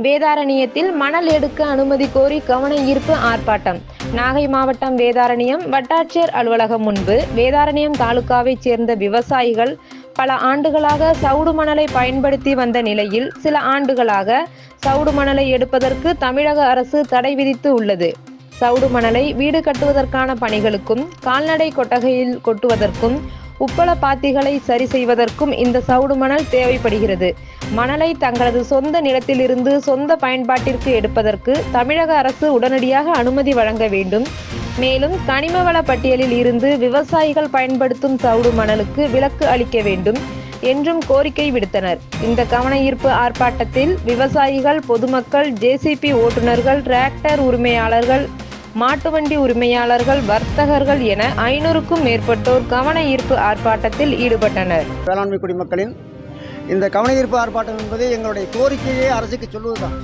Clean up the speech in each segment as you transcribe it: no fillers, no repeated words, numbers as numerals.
வேதாரண்யத்தில் மணல் எடுக்க அனுமதி கோரி கவன ஈர்ப்பு ஆர்ப்பாட்டம். நாகை மாவட்டம் வேதாரண்யம் வட்டாட்சியர் அலுவலகம் முன்பு வேதாரண்யம் தாலுகாவைச் சேர்ந்த விவசாயிகள் பல ஆண்டுகளாக சவுடு மணலை பயன்படுத்தி வந்த நிலையில் சில ஆண்டுகளாக சவுடு மணலை எடுப்பதற்கு தமிழக அரசு தடை விதித்து உள்ளது. சவுடு மணலை வீடு கட்டுவதற்கான பணிகளுக்கும் கால்நடை கொட்டகையில் கொட்டுவதற்கும் உப்பள பாத்திகளை சரி செய்வதற்கும் இந்த சவுடு மணல் தேவைப்படுகிறது. மணலை தங்களது சொந்த நிலத்திலிருந்து சொந்த பயன்பாட்டிற்கு எடுப்பதற்கு தமிழக அரசு உடனடியாக அனுமதி வழங்க வேண்டும். மேலும் கனிமவள பட்டியலில் இருந்து விவசாயிகள் பயன்படுத்தும் சவுடு மணலுக்கு விலக்கு அளிக்க வேண்டும் என்றும் கோரிக்கை விடுத்தனர். இந்த கவன ஈர்ப்பு ஆர்ப்பாட்டத்தில் விவசாயிகள், பொதுமக்கள், ஜேசிபி ஓட்டுநர்கள், டிராக்டர் உரிமையாளர்கள், மாட்டு வண்டி உரிமையாளர்கள், வர்த்தகர்கள் என 500க்கும் மேற்பட்டோர் கவன ஈர்ப்பு ஆர்ப்பாட்டத்தில் ஈடுபட்டனர். வேளாண்மை குடிமக்களின் இந்த கவன ஈர்ப்பு ஆர்ப்பாட்டம் என்பது எங்களுடைய கோரிக்கையை அரசுக்கு சொல்வதுதான்.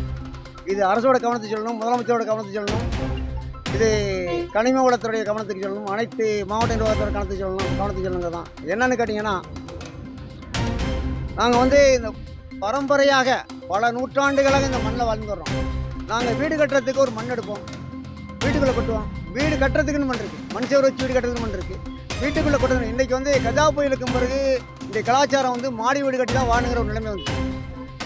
இது அரசோட கவனத்துக்கு சொல்லணும், முதலமைச்சரோட கவனத்துக்கு சொல்லணும், இது கனிம வளத்துடைய கவனத்துக்கு சொல்லணும், அனைத்து மாவட்ட நிர்வாகத்தோட கவனத்துக்கு சொல்லணும் தான். என்னன்னு கேட்டிங்கன்னா, நாங்கள் இந்த பரம்பரையாக பல நூற்றாண்டுகளாக இந்த மண்ணில் வாழ்ந்துடுறோம். நாங்கள் வீடு கட்டுறதுக்கு ஒரு மண் எடுப்போம், வீட்டுக்குள்ளே கொட்டுவோம். வீடு கட்டுறதுக்குன்னு மண் இருக்குது, மண் சேவர் வச்சு வீடு கட்டுறதுக்கு மண் இருக்குது, வீட்டுக்குள்ளே கொட்டணும். இன்றைக்கி கஜா புயலுக்கும் பிறகு இந்த கலாச்சாரம் மாடி வீடு கட்டி தான் வாணுங்கிற ஒரு நிலைமை வந்து.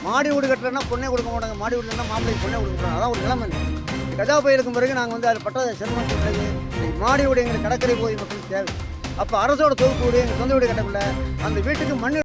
மாடி வீடு கட்டுறதுனா பொண்ணே கொடுக்க மாட்டாங்க, மாடி வீடுனா மாப்பிள்ளைக்கு பொண்ணே கொடுக்குறாங்க. அதான் ஒரு நிலைமை. கஜா புயலுக்கும் பிறகு நாங்கள் அதில் பட்ட சிரமம் பிறகு மாடி வீடு எங்களுக்கு கடற்கரை போய் மக்களுக்கு தேவை. அப்போ அரசோட தொகுப்பு வீடு எங்கள் சொந்த வீடு கட்டக்குள்ள அந்த வீட்டுக்கு மண்